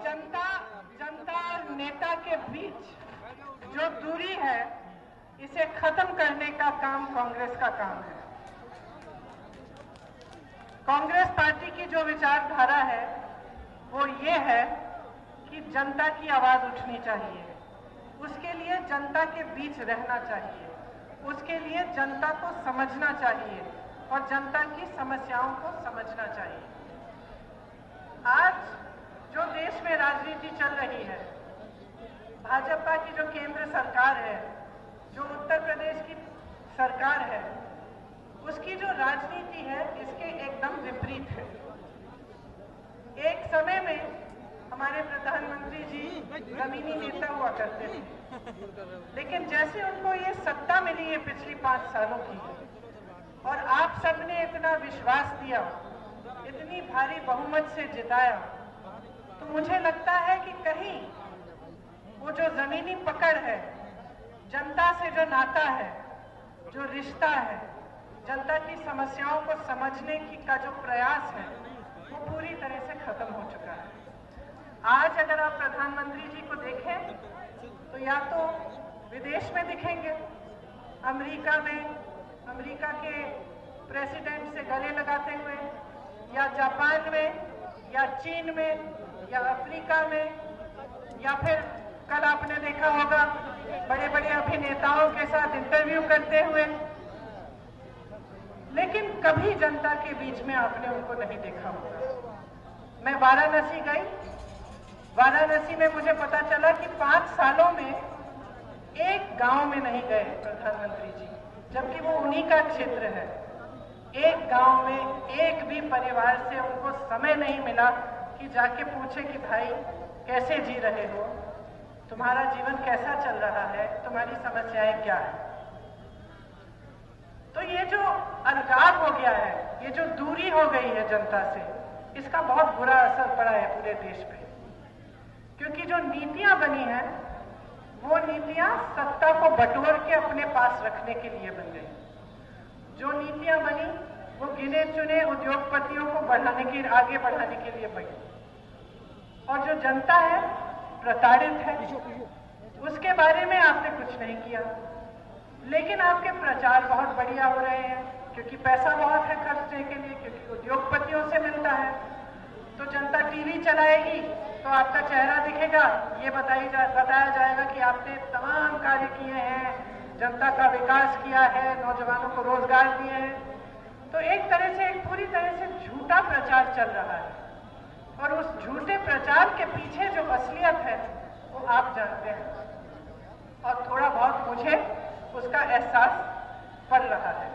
जनता और नेता के बीच जो दूरी है, इसे खत्म करने का काम कांग्रेस का काम है। कांग्रेस पार्टी की जो विचारधारा है वो ये है कि जनता की आवाज उठनी चाहिए, उसके लिए जनता के बीच रहना चाहिए, उसके लिए जनता को समझना चाहिए और जनता की समस्याओं को समझना चाहिए। आज जो देश में राजनीति चल रही है, भाजपा की जो केंद्र सरकार है, जो उत्तर प्रदेश की सरकार है, उसकी जो राजनीति है इसके एकदम विपरीत है। एक समय में हमारे प्रधानमंत्री जी जमीनी नेता हुआ करते थे, लेकिन जैसे उनको ये सत्ता मिली है पिछली 5 सालों की और आप सबने इतना विश्वास दिया, इतनी भारी बहुमत से जिताया, तो मुझे लगता है कि कहीं वो जो जमीनी पकड़ है, जनता से जो नाता है, जो रिश्ता है, जनता की समस्याओं को समझने की का जो प्रयास है, वो पूरी तरह से खत्म हो चुका है। आज अगर आप प्रधानमंत्री जी को देखें तो या तो विदेश में दिखेंगे, अमेरिका में, अमेरिका के प्रेसिडेंट से गले लगाते हुए, या जापान में, या चीन में, या अफ्रीका में, या फिर कल आपने देखा होगा बड़े बड़े अभिनेताओं के साथ इंटरव्यू करते हुए, लेकिन कभी जनता के बीच में आपने उनको नहीं देखा होगा। मैं वाराणसी गई, वाराणसी में मुझे पता चला कि 5 सालों में एक गांव में नहीं गए प्रधानमंत्री जी, जबकि वो उन्हीं का क्षेत्र है। एक गांव में एक भी परिवार से उनको समय नहीं मिला कि जाके पूछे कि भाई कैसे जी रहे हो, तुम्हारा जीवन कैसा चल रहा है, तुम्हारी समस्याएं क्या है। तो ये जो अलगाव हो गया है, ये जो दूरी हो गई है जनता से, इसका बहुत बुरा असर पड़ा है पूरे देश पे। क्योंकि जो नीतियां बनी हैं, वो नीतियां सत्ता को बटोर के अपने पास रखने के लिए बन गई। जो नीतियां बनी वो गिने चुने उद्योगपतियों को बढ़ाने की, आगे बढ़ाने के लिए बनी, और जो जनता है प्रताड़ित है, उसके बारे में आपने कुछ नहीं किया। लेकिन आपके प्रचार बहुत बढ़िया हो रहे हैं, क्योंकि पैसा बहुत है खर्चने के लिए, क्योंकि उद्योगपतियों से मिलता है। तो जनता टीवी चलाएगी तो आपका चेहरा दिखेगा, ये बताया जाएगा कि आपने तमाम कार्य किए हैं, जनता का विकास किया है, नौजवानों को रोजगार दिए हैं। तो एक तरह से, एक पूरी तरह से झूठा प्रचार चल रहा है, और उस झूठे प्रचार के पीछे जो असलियत है वो आप जानते हैं, और थोड़ा बहुत मुझे उसका एहसास पड़ रहा है,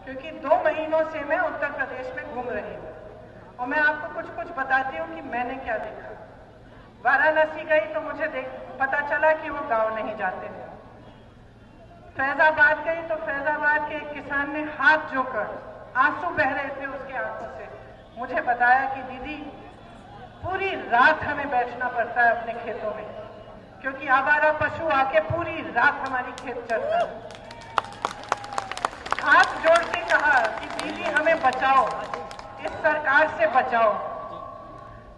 क्योंकि 2 महीनों से मैं उत्तर प्रदेश में घूम रही हूँ और मैं आपको कुछ कुछ बताती हूँ कि मैंने क्या देखा। वाराणसी गई तो मुझे पता चला कि वो गांव नहीं जाते हैं। फैजाबाद गई तो फैजाबाद के एक किसान ने हाथ जोड़कर, आंसू बह रहे थे उसके आंखों से, मुझे बताया कि दीदी पूरी रात हमें बैठना पड़ता है अपने खेतों में, क्योंकि आवारा पशु आके पूरी रात हमारी खेत चरता है। हाथ जोड़ के कहा कि दीदी हमें बचाओ, इस सरकार से बचाओ।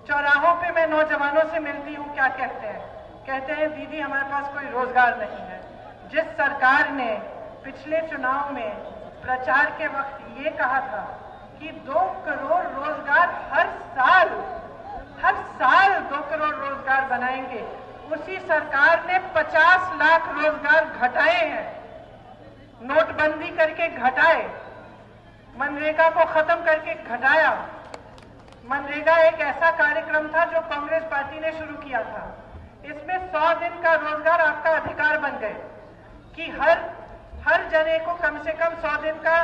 चौराहों पे मैं नौजवानों से मिलती हूँ, क्या कहते हैं? कहते हैं दीदी हमारे पास कोई रोजगार नहीं है। जिस सरकार ने पिछले चुनाव में प्रचार के वक्त ये कहा था कि 2 करोड़ रोजगार हर साल 2 करोड़ रोजगार बनाएंगे, उसी सरकार ने 50 लाख रोजगार घटाए हैं, नोटबंदी करके घटाए, मनरेगा को खत्म करके घटाया। मनरेगा एक ऐसा कार्यक्रम था जो कांग्रेस पार्टी ने शुरू किया था। इसमें 100 दिन का रोजगार आपका अधिकार बन गए कि हर जने को कम से कम 100 दिन का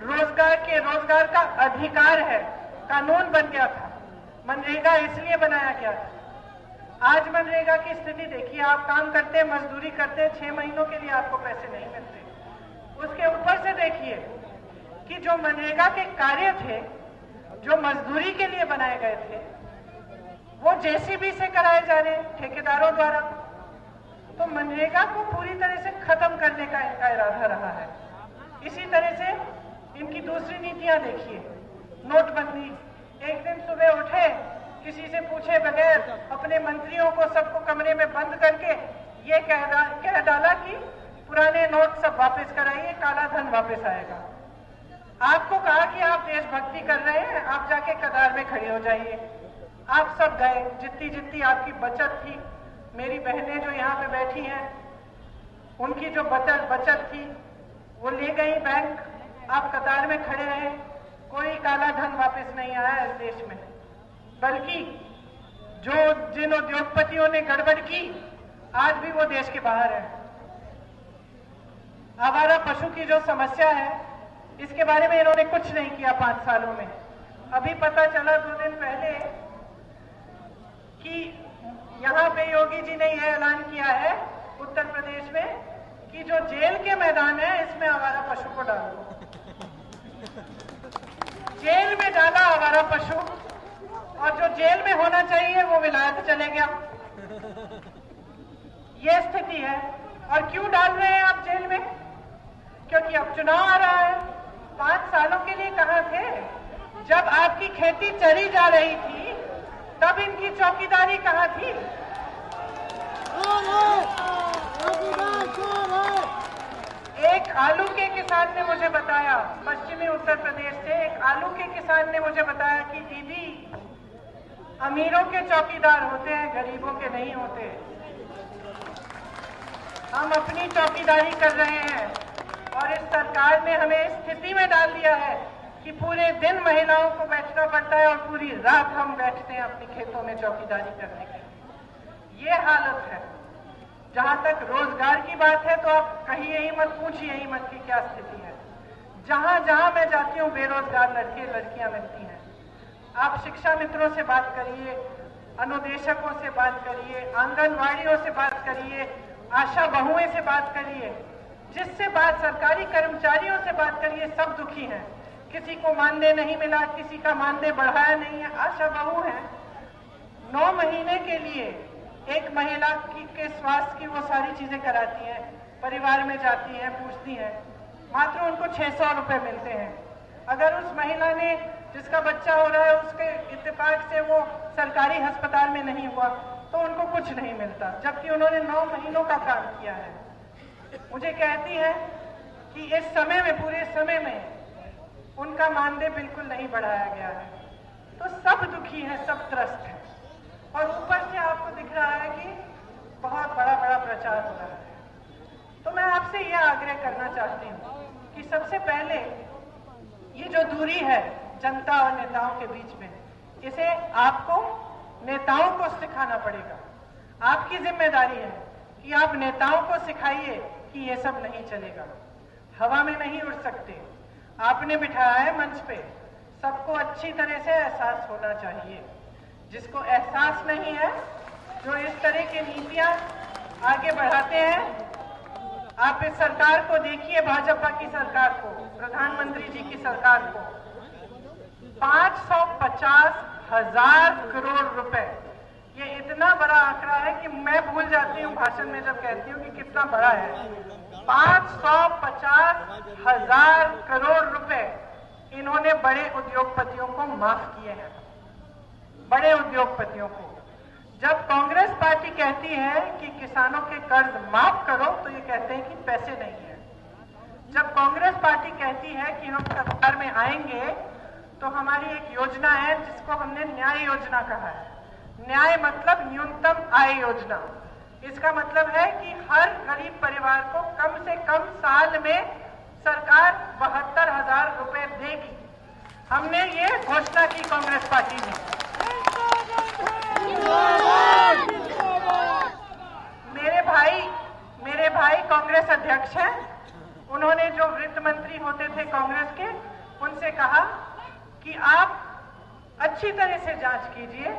रोजगार का अधिकार है, कानून बन गया था। मनरेगा इसलिए बनाया गया था। आज मनरेगा की स्थिति देखिए, आप काम करते हैं, मजदूरी करते हैं, 6 महीनों के लिए आपको पैसे नहीं मिलते। उसके ऊपर से देखिए कि जो मनरेगा के कार्य थे, जो मजदूरी के लिए बनाए गए थे, वो जेसीबी से कराए जा रहे हैं, ठेकेदारों द्वारा। तो मनरेगा को पूरी तरह से खत्म करने का इनका इरादा रहा है। इसी तरह से इनकी दूसरी नीतियां देखिए, नोटबंदी। एक दिन सुबह उठे किसी से पूछे बगैर अपने मंत्रियों को सबको कमरे में बंद करके ये कह डाला कि पुराने नोट सब वापस कराइए, काला धन वापस आएगा। आपको कहा कि आप देशभक्ति कर रहे हैं, आप जाके कतार में खड़े हो जाइए। आप सब गए, जितनी जितनी आपकी बचत थी, मेरी बहनें जो यहाँ पे बैठी हैं उनकी जो बचत थी वो ले गई बैंक, आप कतार में खड़े रहे। कोई काला धन वापस नहीं आया इस देश में, बल्कि जिन उद्योगपतियों ने गड़बड़ की आज भी वो देश के बाहर है। आवारा पशु की जो समस्या है इसके बारे में इन्होंने कुछ नहीं किया 5 सालों में। अभी पता चला 2 दिन पहले कि यहाँ पे योगी जी ने यह ऐलान किया है उत्तर प्रदेश में कि जो जेल के मैदान है इसमें आवारा पशु को डाल दो। जेल में डाला आवारा पशु, और जो जेल में होना चाहिए वो विलायत चले गया। ये स्थिति है। और क्यों डाल रहे हैं आप जेल में? क्योंकि अब चुनाव आ रहा है। 5 सालों के लिए कहां थे? जब आपकी खेती चरी जा रही थी तब इनकी चौकीदारी कहां थी? एक आलू के किसान ने मुझे बताया, पश्चिमी उत्तर प्रदेश से एक आलू के किसान ने मुझे बताया कि दीदी, अमीरों के चौकीदार होते हैं, गरीबों के नहीं होते। हम अपनी चौकीदारी कर रहे हैं और इस सरकार ने हमें इस स्थिति में डाल दिया है कि पूरे दिन महिलाओं को बैठना पड़ता है और पूरी रात हम बैठते हैं अपने खेतों में चौकीदारी करने के लिए। ये हालत है। जहां तक रोजगार की बात है तो आप कहिए ही मत, पूछिए ही मत कि क्या स्थिति है। जहां जहां मैं जाती हूँ बेरोजगार लड़के लड़कियां मिलती हैं। आप शिक्षा मित्रों से बात करिए, अनुदेशकों से बात करिए, आंगनवाड़ियों से बात करिए, आशा बहुओं से बात करिए, जिससे बात सरकारी कर्मचारियों से बात करिए, सब दुखी हैं। किसी को मानदेय नहीं मिला, किसी का मानदेय बढ़ाया नहीं है। आशा बहु है, 9 महीने के लिए एक महिला के स्वास्थ्य की वो सारी चीजें कराती हैं, परिवार में जाती हैं, पूछती हैं, मात्र उनको 600 रुपए मिलते हैं। अगर उस महिला ने जिसका बच्चा हो रहा है उसके इत्तेफाक से वो सरकारी अस्पताल में नहीं हुआ तो उनको कुछ नहीं मिलता, जबकि उन्होंने 9 महीनों का काम किया है। मुझे कहती है कि इस समय में, पूरे समय में उनका मानदेय बिल्कुल नहीं बढ़ाया गया है। तो सब दुखी हैं, सब त्रस्त हैं। और ऊपर से आपको दिख रहा है कि बहुत बड़ा बड़ा प्रचार हो रहा है। तो मैं आपसे यह आग्रह करना चाहती हूँ कि सबसे पहले ये जो दूरी है जनता और नेताओं के बीच में, इसे आपको नेताओं को सिखाना पड़ेगा। आपकी जिम्मेदारी है कि आप नेताओं को सिखाइए कि ये सब नहीं चलेगा, हवा में नहीं उड़ सकते। आपने बिठाया है मंच पे, सबको अच्छी तरह से एहसास होना चाहिए। जिसको एहसास नहीं है, जो इस तरह की नीतियां आगे बढ़ाते हैं, आप इस सरकार को देखिए, भाजपा की सरकार को, प्रधानमंत्री जी की सरकार को 550,000 करोड़ रुपए, ये इतना बड़ा आंकड़ा है कि मैं भूल जाती हूँ भाषण में जब कहती हूँ कि कितना बड़ा है। 550,000 करोड़ रुपए इन्होंने बड़े उद्योगपतियों को माफ किए हैं। बड़े उद्योगपतियों को। जब कांग्रेस पार्टी कहती है कि किसानों के कर्ज माफ करो तो ये कहते हैं कि पैसे नहीं है। जब कांग्रेस पार्टी कहती है कि हम सरकार में आएंगे तो हमारी एक योजना है जिसको हमने न्याय योजना कहा है। न्याय मतलब न्यूनतम आय योजना। इसका मतलब है कि हर गरीब परिवार को कम से कम साल में सरकार 72,000 रुपए देगी। हमने ये घोषणा की कांग्रेस पार्टी ने। मेरे भाई कांग्रेस अध्यक्ष हैं। उन्होंने जो वित्त मंत्री होते थे कांग्रेस के, उनसे कहा कि आप अच्छी तरह से जांच कीजिए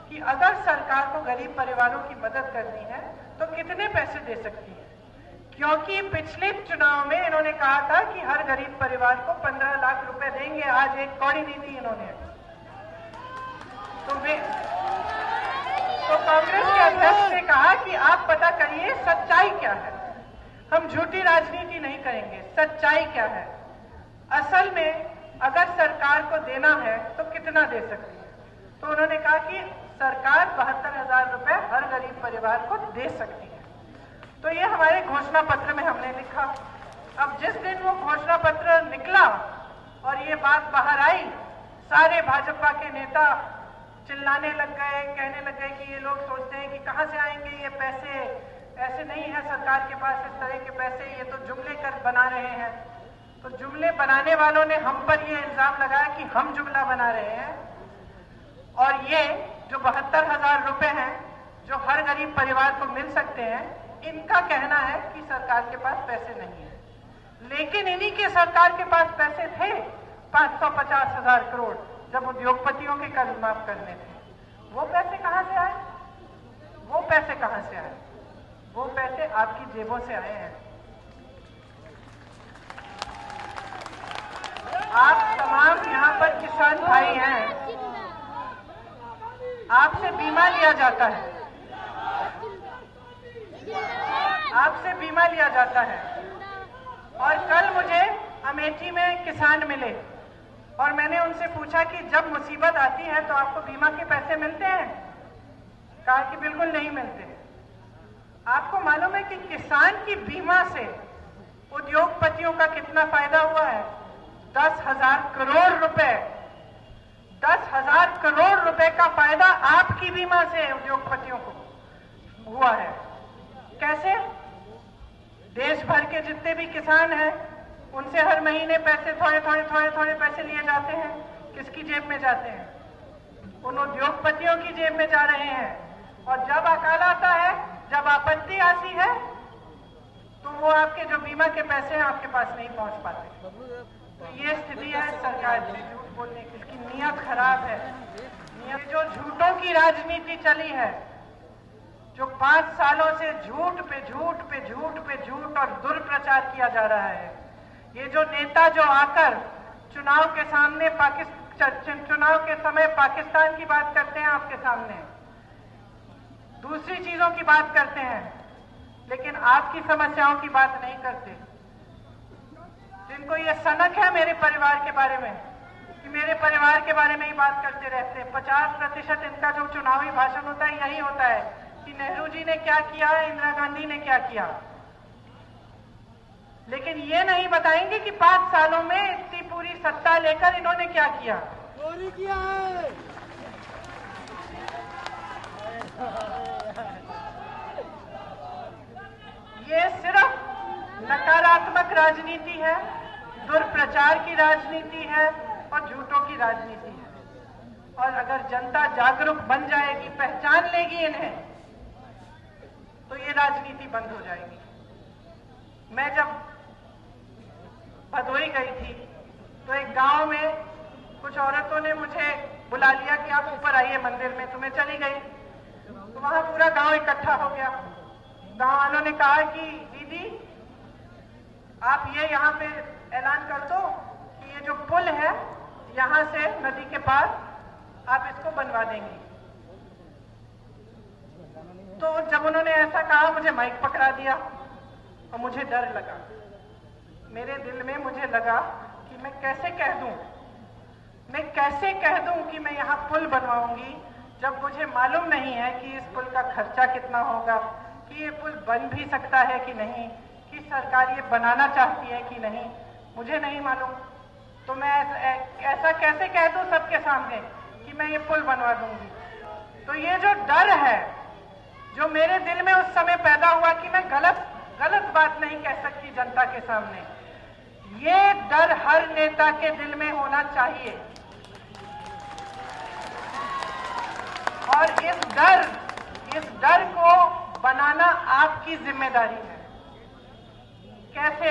कि अगर सरकार को गरीब परिवारों की मदद करनी है तो कितने पैसे दे सकती है। क्योंकि पिछले चुनाव में इन्होंने कहा था कि हर गरीब परिवार को 15 लाख रुपए देंगे। आज एक कौड़ी दी थी इन्होंने। तो कांग्रेस के अध्यक्ष ने कहा कि आप पता करिए सच्चाई क्या है। हम झूठी राजनीति नहीं करेंगे, सच्चाई क्या है। असल में अगर सरकार को देना है तो कितना दे सकती है। तो तो उन्होंने कहा कि सरकार 72,000 रुपए हर गरीब परिवार को दे सकती है। तो ये हमारे घोषणा पत्र में हमने लिखा। अब जिस दिन वो घोषणा पत्र निकला और ये बात बाहर आई, सारे भाजपा के नेता चिल्लाने लग गए, कहने लग गए कि ये लोग सोचते हैं कि कहां से आएंगे ये पैसे, ऐसे नहीं है सरकार के पास इस तरह के पैसे, ये तो जुमले कर बना रहे हैं। तो जुमले बनाने वालों ने हम पर ये इल्जाम लगाया कि हम जुमला बना रहे हैं, और ये जो 72,000 रुपए हैं जो हर गरीब परिवार को मिल सकते हैं, इनका कहना है कि सरकार के पास पैसे नहीं है। लेकिन इन्हीं के सरकार के पास पैसे थे 550,000 करोड़ जब उद्योगपतियों के कर्ज माफ करने थे। वो पैसे कहां से आए? वो पैसे कहां से आए? वो पैसे आपकी जेबों से आए हैं। आप तमाम यहाँ पर किसान भाई हैं, आपसे बीमा लिया जाता है, आपसे बीमा लिया जाता है। और कल मुझे अमेठी में किसान मिले और मैंने उनसे पूछा कि जब मुसीबत आती है तो आपको बीमा के पैसे मिलते हैं? कहा कि बिल्कुल नहीं मिलते। आपको मालूम है कि किसान की बीमा से उद्योगपतियों का कितना फायदा हुआ है? 10,000 करोड़ रुपए, 10,000 करोड़ रुपए का फायदा आपकी बीमा से उद्योगपतियों को हुआ है। कैसे? देश भर के जितने भी किसान हैं उनसे हर महीने पैसे थोड़े पैसे लिए जाते हैं। किसकी जेब में जाते हैं? उन उद्योगपतियों की जेब में जा रहे हैं। और जब अकाल आता है, जब आपत्ति आती है, तो वो आपके जो बीमा के पैसे हैं आपके पास नहीं पहुंच पाते। तो ये स्थिति है सरकार की झूठ बोलने की, इसकी नीयत खराब है। ये जो झूठों की राजनीति चली है, जो 5 सालों से झूठ पे झूठ पे झूठ पे झूठ और दुर्प्रचार किया जा रहा है, ये जो नेता जो आकर चुनाव के सामने चुनाव के समय पाकिस्तान की बात करते हैं आपके सामने, दूसरी चीजों की बात करते हैं, लेकिन आपकी समस्याओं की बात नहीं करते। जिनको ये सनक है मेरे परिवार के बारे में कि मेरे परिवार के बारे में ही बात करते रहते हैं, 50% इनका जो चुनावी भाषण होता है यही होता है कि नेहरू जी ने क्या किया, इंदिरा गांधी ने क्या किया। लेकिन ये नहीं बताएंगे कि 5 सालों में इतनी पूरी सत्ता लेकर इन्होंने क्या किया। चोरी किया है। ये सिर्फ नकारात्मक राजनीति है, दुर्प्रचार की राजनीति है और झूठों की राजनीति है। और अगर जनता जागरूक बन जाएगी, पहचान लेगी इन्हें, तो ये राजनीति बंद हो जाएगी। मैं जब भदोई गई थी तो एक गांव में कुछ औरतों ने मुझे बुला लिया कि आप ऊपर आइए मंदिर में, तो मैं चली गई। तो वहां पूरा गांव इकट्ठा हो गया। गांव वालों ने कहा कि दीदी आप ये यहाँ पे ऐलान कर दो कि ये जो पुल है यहाँ से नदी के पार, आप इसको बनवा देंगी। तो जब उन्होंने ऐसा कहा मुझे माइक पकड़ा दिया और मुझे डर लगा। मेरे दिल में मुझे लगा कि मैं कैसे कह दूं कि मैं यहाँ पुल बनवाऊंगी, जब मुझे मालूम नहीं है कि इस पुल का खर्चा कितना होगा, कि ये पुल बन भी सकता है कि नहीं, कि सरकार ये बनाना चाहती है कि नहीं, मुझे नहीं मालूम। तो मैं ऐसा कैसे कह दूं सबके सामने कि मैं ये पुल बनवा दूंगी। तो ये जो डर है जो मेरे दिल में उस समय पैदा हुआ कि मैं गलत बात नहीं कह सकती जनता के सामने, ये डर हर नेता के दिल में होना चाहिए। और इस डर को बनाना आपकी जिम्मेदारी है। कैसे?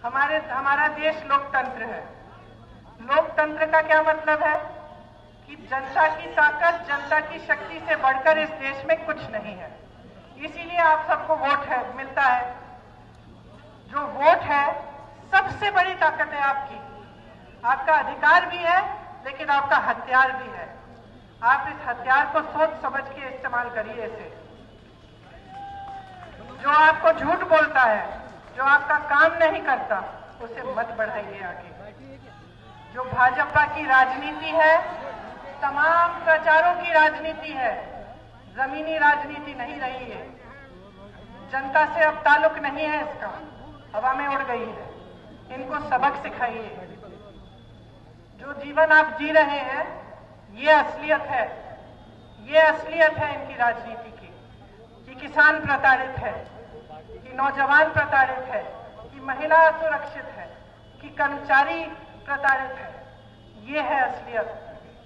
हमारा देश लोकतंत्र है। लोकतंत्र का क्या मतलब है कि जनता की ताकत, जनता की शक्ति से बढ़कर इस देश में कुछ नहीं है। इसीलिए आप सबको वोट मिलता है। जो वोट है सबसे बड़ी ताकत है आपकी। आपका अधिकार भी है लेकिन आपका हथियार भी है। आप इस हथियार को सोच समझ के इस्तेमाल करिए इसे। जो आपको झूठ बोलता है, जो आपका काम नहीं करता, उसे मत बढ़ाइए आगे। जो भाजपा की राजनीति है तमाम प्रचारों की राजनीति है, जमीनी राजनीति नहीं रही है। जनता से अब ताल्लुक नहीं है, इसका हवा में उड़ गई है। इनको सबक सिखाइए। जो जीवन आप जी रहे हैं ये असलियत है, ये असलियत है इनकी राजनीति की, कि किसान प्रताड़ित है, कि नौजवान प्रताड़ित है, कि महिला असुरक्षित है, कि कर्मचारी प्रताड़ित है। ये है असलियत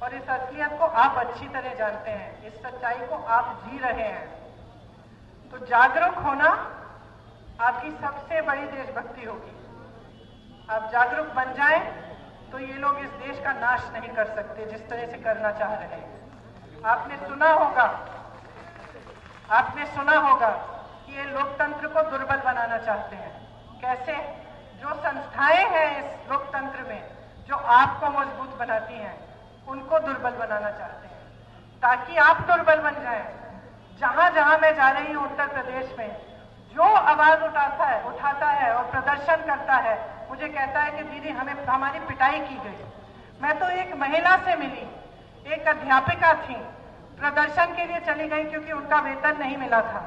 और इस असलियत को आप अच्छी तरह जानते हैं, इस सच्चाई को आप जी रहे हैं। तो जागरूक होना आपकी सबसे बड़ी देशभक्ति होगी। आप जागरूक बन जाएं तो ये लोग इस देश का नाश नहीं कर सकते जिस तरह से करना चाह रहे हैं। आपने सुना होगा कि ये लोकतंत्र को दुर्बल बनाना चाहते हैं। कैसे? जो संस्थाएं हैं इस लोकतंत्र में जो आपको मजबूत बनाती हैं उनको दुर्बल बनाना चाहते हैं ताकि आप दुर्बल बन जाएं। जहां जहां मैं जा रही हूं उत्तर प्रदेश में, जो आवाज उठाता है और प्रदर्शन करता है, मुझे कहता है कि दीदी हमारी पिटाई की गई। मैं तो एक महिला से मिली, एक अध्यापिका थी, प्रदर्शन के लिए चली गई क्योंकि उनका वेतन नहीं मिला था।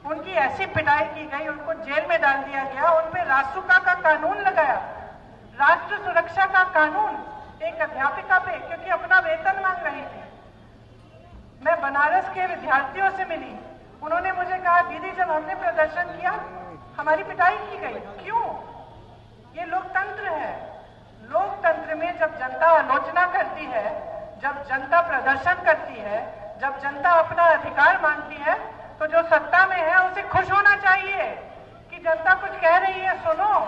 उनकी ऐसी पिटाई की गई, उनको जेल में डाल दिया गया, उनपे रासुका का कानून लगाया, राष्ट्र सुरक्षा का कानून एक अध्यापिका पे, क्योंकि अपना वेतन मांग रही थी। मैं बनारस के विद्यार्थियों से मिली, उन्होंने मुझे कहा दीदी जब हमने प्रदर्शन किया हमारी पिटाई की गई। क्यों? ये लोकतंत्र है। लोकतंत्र में जब जनता आलोचना करती है, जब जनता प्रदर्शन करती है, जब जनता अपना अधिकार मांगती है, तो जो सत्ता में है उसे खुश होना चाहिए कि जनता कुछ कह रही है, सुनो।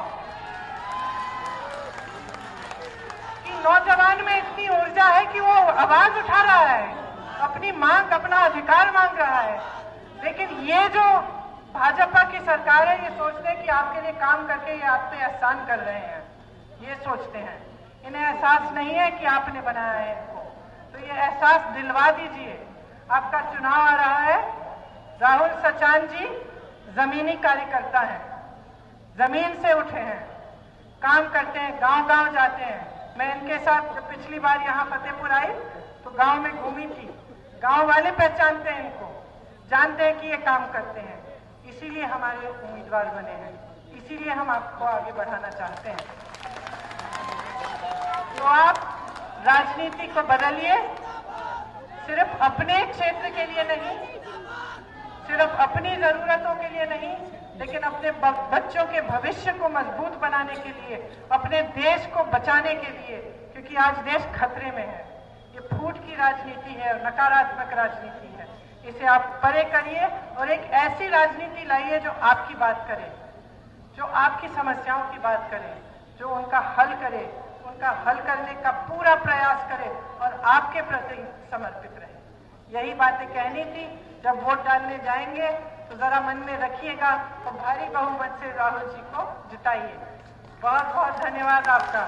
कि नौजवान में इतनी ऊर्जा है कि वो आवाज उठा रहा है, अपनी मांग, अपना अधिकार मांग रहा है। लेकिन ये जो भाजपा की सरकार है, ये सोचते हैं कि आपके लिए काम करके ये आप पे एहसान कर रहे हैं, ये सोचते हैं। इन्हें एहसास नहीं है कि आपने बनाया है इनको, तो ये एहसास दिलवा दीजिए। आपका चुनाव आ रहा है। राहुल सचान जी जमीनी कार्यकर्ता हैं, जमीन से उठे हैं, काम करते हैं, गांव गांव जाते हैं। मैं इनके साथ जब पिछली बार यहाँ फतेहपुर आई तो गांव में घूमी थी। गांव वाले पहचानते हैं इनको, जानते हैं कि ये काम करते हैं, इसीलिए हमारे उम्मीदवार बने हैं, इसीलिए हम आपको आगे बढ़ाना चाहते हैं। तो आप राजनीति को बदलिए, सिर्फ अपने क्षेत्र के लिए नहीं, सिर्फ अपनी जरूरतों के लिए नहीं, लेकिन अपने बच्चों के भविष्य को मजबूत बनाने के लिए, अपने देश को बचाने के लिए, क्योंकि आज देश खतरे में है। ये फूट की राजनीति है और नकारात्मक राजनीति है। इसे आप परे करिए और एक ऐसी राजनीति लाइए जो आपकी बात करे, जो आपकी समस्याओं की बात करे, जो उनका हल करे, उनका हल करने का पूरा प्रयास करे और आपके प्रति समर्पित रहे। यही बातें कहनी थी। जब वोट डालने जाएंगे तो जरा मन में रखिएगा और भारी बहुमत से राहुल जी को जिताइए। बहुत बहुत धन्यवाद आपका।